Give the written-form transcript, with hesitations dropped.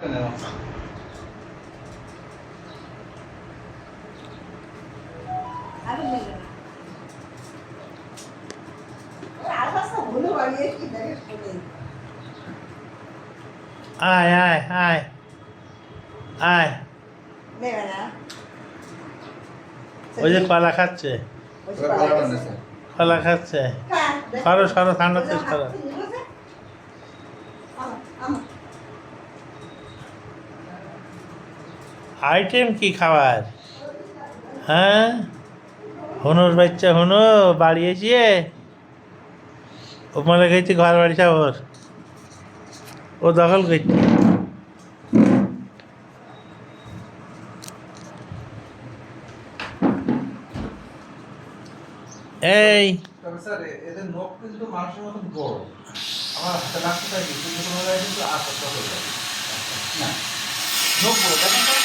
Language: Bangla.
আয় আয় আয় আয়, ওই যে কলা খাচ্ছে, কলা খাচ্ছে। সরো সরো, ঠান্ডাতে সরো। আইটেম কি খাবার? হ্যাঁ, হনুর বাচ্চা, হনু বাড়ি এসিয়ে ও মনে গেছি ঘর বাড়ি সব ওর, ও দখল করছে। এই স্যার এদের নখ কিন্তু মানুষের মতন বড়। আমার হাতে লাগতে পারি কিন্তু কোনো জায়গায় কিন্তু আশা না নখ বড় দেখেন।